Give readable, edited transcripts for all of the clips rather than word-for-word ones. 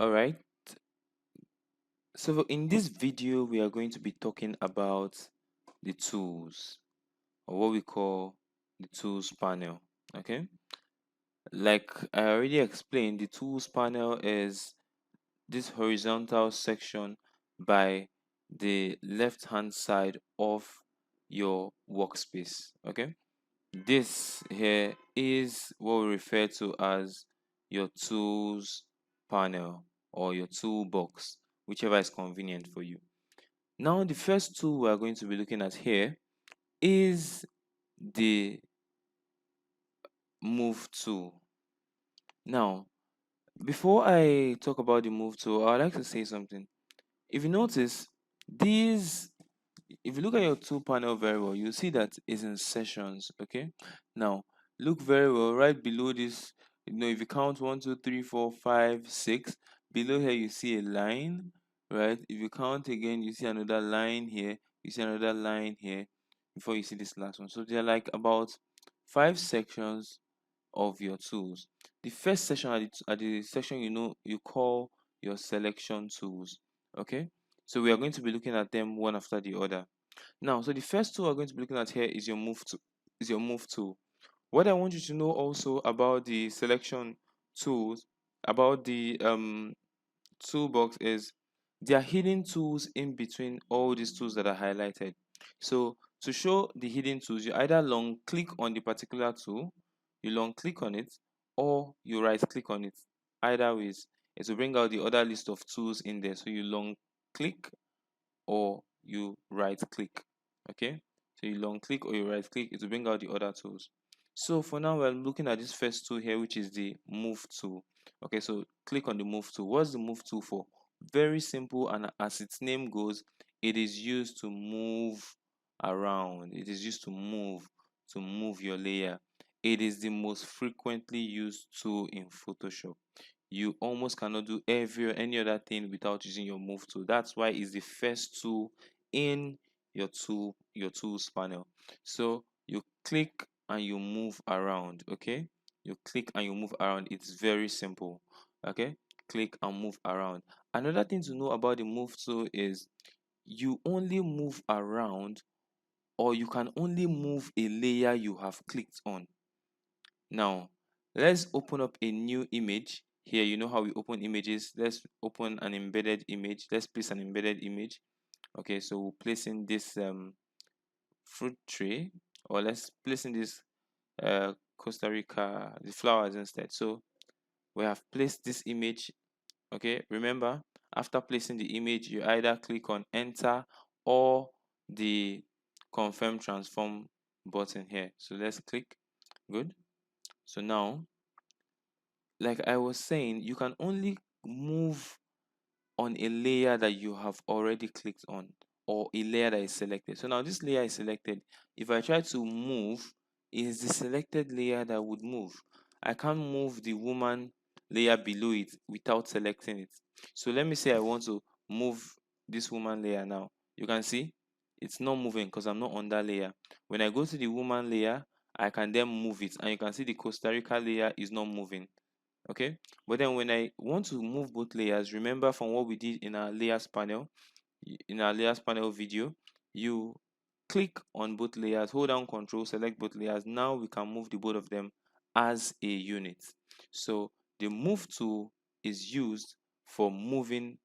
All right. So in this video, we are going to be talking about the tools, or what we call the tools panel. Okay. Like I already explained, the tools panel is this horizontal section by the left hand side of your workspace. Okay. This here is what we refer to as your tools panel or your toolbox, whichever is convenient for you. Now, the first tool we are going to be looking at here is the move tool. Now, before I talk about the move tool, I'd like to say something. If you notice, these if you look at your tool panel very well, you'll see that it's in sessions. Okay. Now, look very well right below this. If you count 1, 2, 3, 4, 5, 6, below here you see a line, right? If you count again, you see another line here, you see another line here before you see this last one. So they're like about 5 sections of your tools. The first section at the section you call your selection tools. Okay. So we are going to be looking at them one after the other. Now, so the first tool we're going to be looking at here is your move tool. What I want you to know also about the selection tools, about the toolbox, is there are hidden tools in between all these tools that are highlighted. So to show the hidden tools, you either long click on the particular tool, you long click on it, or you right click on it. Either ways, it will bring out the other list of tools in there. So you long click or you right click. Okay, so you long click or you right click, it will bring out the other tools. So for now, we're looking at this first tool here, which is the move tool. Okay, so click on the move tool. What's the move tool for? Very simple, and as its name goes, it is used to move around. It is used to move your layer. It is the most frequently used tool in Photoshop. You almost cannot do any other thing without using your move tool. That's why it's the first tool in your tools panel. So you click and you move around. Okay, you click and you move around. It's very simple. Okay, click and move around. Another thing to know about the move tool is you only move around, or you can only move a layer you have clicked on. Now, let's open up a new image. Here, you know how we open images. Let's open an embedded image. Let's place an embedded image. Okay, so we'll place in this fruit tree, or let's place in this Costa Rica, the flowers instead. So we have placed this image. Okay, remember, after placing the image, you either click on enter or the confirm transform button here. So let's click. Good. So now, like I was saying, you can only move on a layer that you have already clicked on, or a layer that is selected. So now this layer is selected. If I try to move, it is the selected layer that would move. I can't move the woman layer below it without selecting it. So let me say I want to move this woman layer now. You can see it's not moving because I'm not on that layer. When I go to the woman layer, I can then move it, and you can see the Costa Rica layer is not moving. Okay, but then when I want to move both layers, remember from what we did in our layers panel, video, you click on both layers, hold down control, select both layers. Now we can move the both of them as a unit. So the move tool is used for moving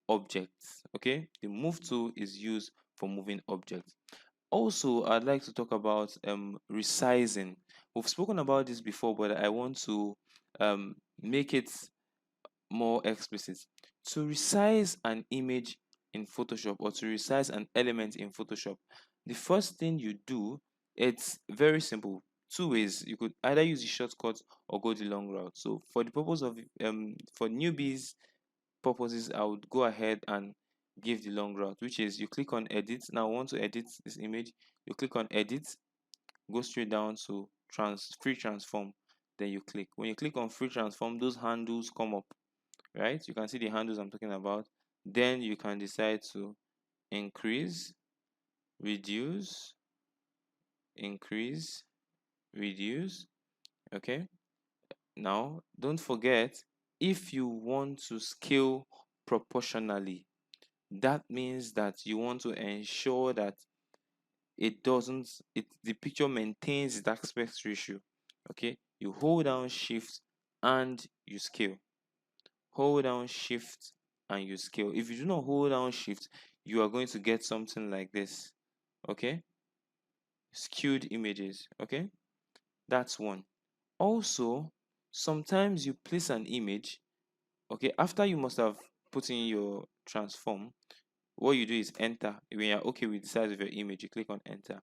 objects. Okay, the move tool is used for moving objects. Also, I'd like to talk about resizing. We've spoken about this before, but I want to make it more explicit. To resize an image in Photoshop, or to resize an element in Photoshop, the first thing you do, it's very simple. Two ways: you could either use the shortcut or go the long route. So for the purpose of for newbies purposes, I would go ahead and give the long route, which is you click on edit. Now I want to edit this image, you click on edit, go straight down to free transform, then you click. When you click on free transform, those handles come up, right? You can see the handles I'm talking about. Then you can decide to increase, reduce, increase, reduce. Okay, now don't forget if you want to scale proportionally, that means that you want to ensure that it doesn't it the picture maintains its aspect ratio. Okay, you hold down shift and you scale. Hold down shift and you scale. If you do not hold down shift, you are going to get something like this. Okay, skewed images. Okay, that's one. Also, sometimes you place an image. Okay, after you must have put in your transform, what you do is enter. When you're okay with the size of your image, you click on enter.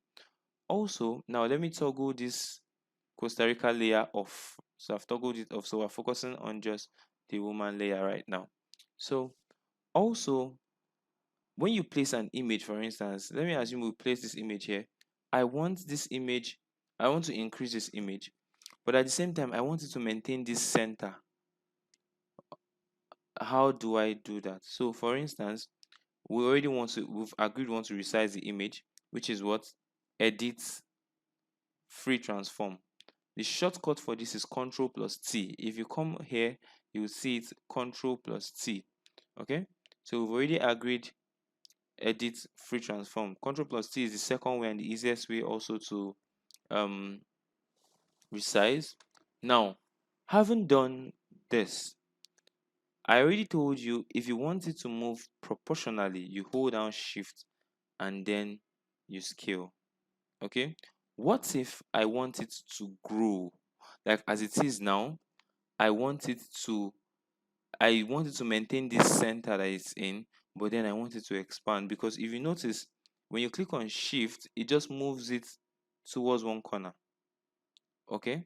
Also, now let me toggle this Costa Rica layer off. So I've toggled it off. So we're focusing on just the woman layer right now. So also, when you place an image, for instance, let me assume we place this image here. I want this image, I want to increase this image, but at the same time, I want it to maintain this center. How do I do that? So for instance, we've agreed we want to resize the image, which is what? Edit, free transform. The shortcut for this is Ctrl plus T. If you come here, you will see it's Ctrl plus T. Okay, so we've already agreed edit, free transform. Ctrl plus T is the second way and the easiest way also to um resize. Now, having done this, I already told you if you want it to move proportionally, you hold down shift and then you scale. Okay, what if I want it to grow? Like as it is now, I want it to I want it to maintain this center that it's in, but then I want it to expand, because if you notice, when you click on shift, it just moves it towards one corner. Okay,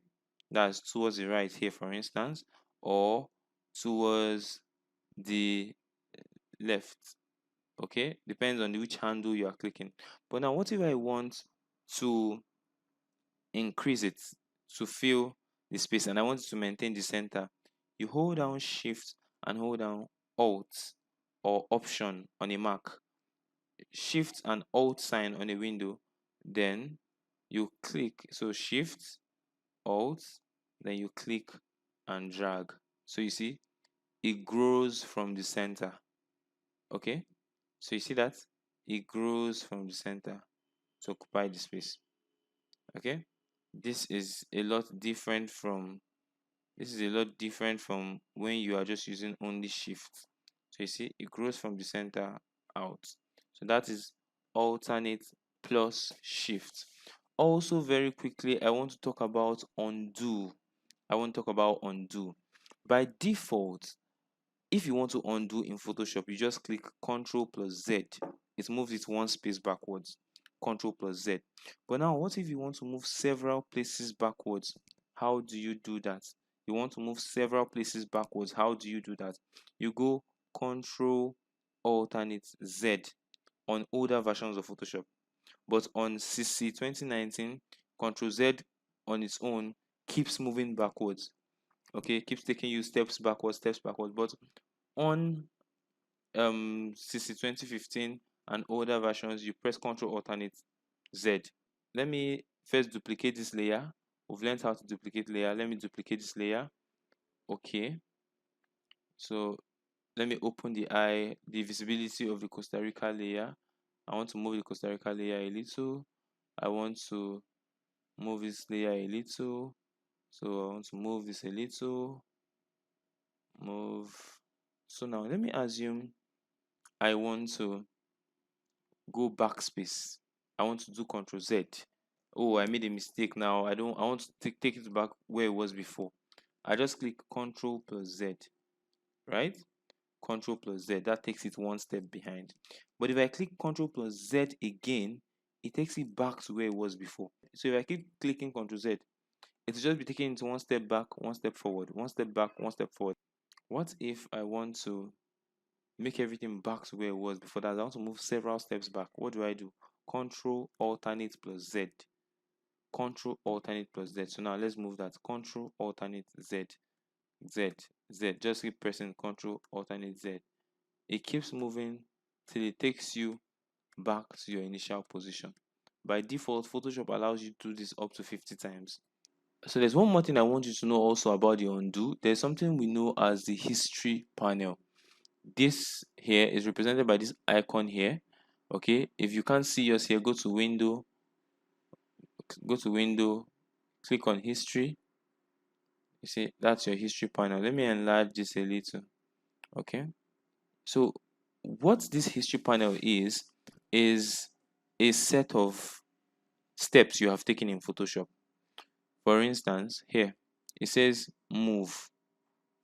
that's towards the right here, for instance, or towards the left. Okay, depends on which handle you are clicking. But now, what if I want to increase it to fill the space and I want to maintain the center? You hold down shift and hold down alt or option on a Mac, shift and alt sign on a window, then you click. So shift, alt, then you click and drag. So you see it grows from the center. Okay, so you see that it grows from the center to occupy the space. Okay, this is a lot different from when you are just using only shift. So you see it grows from the center out. So that is alternate plus shift. Also, very quickly, I want to talk about undo. By default, if you want to undo in Photoshop, you just click Ctrl plus Z. It moves it one space backwards. Ctrl plus Z. But now, what if you want to move several places backwards? How do you do that? You want to move several places backwards. How do you do that? You go Ctrl alternate Z on older versions of Photoshop. But on CC 2019, Ctrl Z on its own keeps moving backwards. Okay, keeps taking you steps backwards. But on CC 2015 and older versions, you press Ctrl alternate Z. Let me first duplicate this layer. We've learned how to duplicate layer. Let me duplicate this layer. Okay, so let me open the visibility of the Costa Rica layer. I want to move the Costa Rica layer a little. I want to move this layer a little. So I want to move this a little. Move. So now let me assume I want to go backspace. I want to do Ctrl Z. Oh, I made a mistake now. I want to take it back where it was before. I just click Ctrl plus Z, right? Ctrl plus Z, that takes it one step behind. But if I click Ctrl plus Z again, it takes it back to where it was before. So if I keep clicking Ctrl Z, it'll just be taking it one step back, one step forward, one step back, one step forward. What if I want to make everything back to where it was before that? I want to move several steps back. What do? Control alternate plus Z. Control alternate plus Z. So now let's move that. Control alternate Z. Z. Z. Just keep pressing Control alternate Z. It keeps moving till it takes you back to your initial position. By default, Photoshop allows you to do this up to 50 times. So there's one more thing I want you to know also about the undo. There's something we know as the history panel. This here is represented by this icon here. Okay, if you can't see us here, go to window, click on history. You see, that's your history panel. Let me enlarge this a little. Okay, so what this history panel is a set of steps you have taken in Photoshop. For instance, here it says move.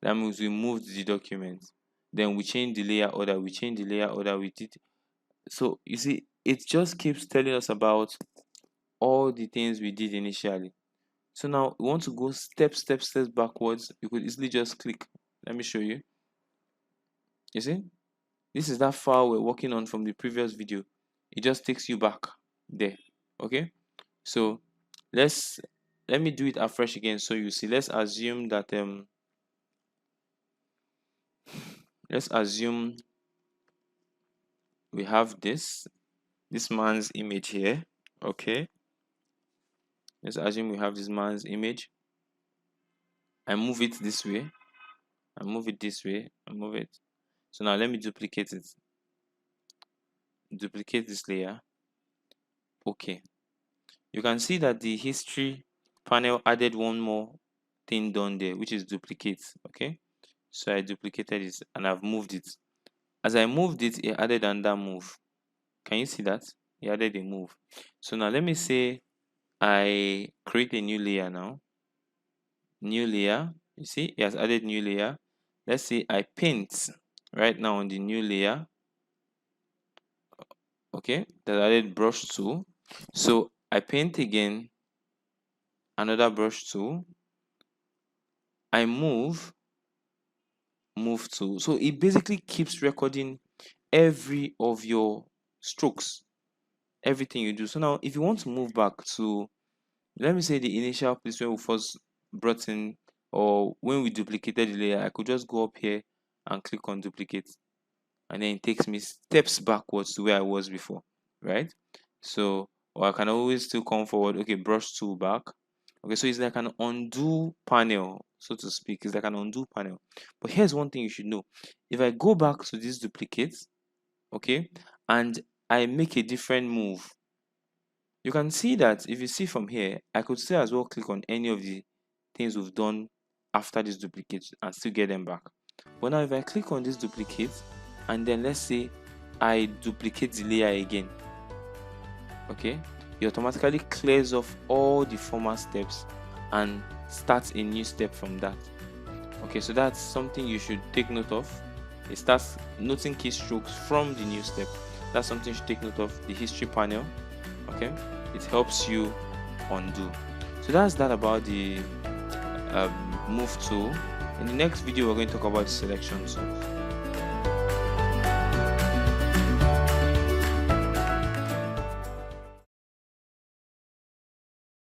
That means we moved the document. Then we change the layer order. We change the layer order. We did. So you see, it just keeps telling us about all the things we did initially. So now we want to go steps backwards. You could easily just click. Let me show you. You see, this is that file we're working on from the previous video. It just takes you back there. Okay, so let me do it afresh again so you see. Let's assume that let's assume we have this man's image here. Okay, let's assume we have this man's image. I move it this way, I move it this way, I move it. So now let me duplicate it, duplicate this layer. Okay, you can see that the history panel added one more thing down there, which is duplicate. Okay, so I duplicated it and I've moved it. As I moved it, it added another move. Can you see that? It added a move. So now let me say I create a new layer now. New layer. You see, it has added new layer. Let's say I paint right now on the new layer. Okay, that added brush tool. So I paint again, another brush tool. I move tool. So it basically keeps recording every of your strokes, everything you do. So now if you want to move back to, let me say, the initial place where we first brought in, or when we duplicated the layer, I could just go up here and click on duplicate, and then it takes me steps backwards to where I was before, right? So, or I can always still come forward. Okay, brush tool back. Okay, so it's like an undo panel, so to speak. It's like an undo panel. But here's one thing you should know. If I go back to this duplicate, okay, and I make a different move, you can see that if you see from here, I could still as well click on any of the things we've done after this duplicate and still get them back. But now if I click on this duplicate and then let's say I duplicate the layer again, okay, it automatically clears off all the former steps and starts a new step from that. Okay, so that's something you should take note of. It starts noting keystrokes from the new step. That's something you should take note of. The history panel, okay, it helps you undo. So that's that about the move tool. In the next video we're going to talk about the selection tool.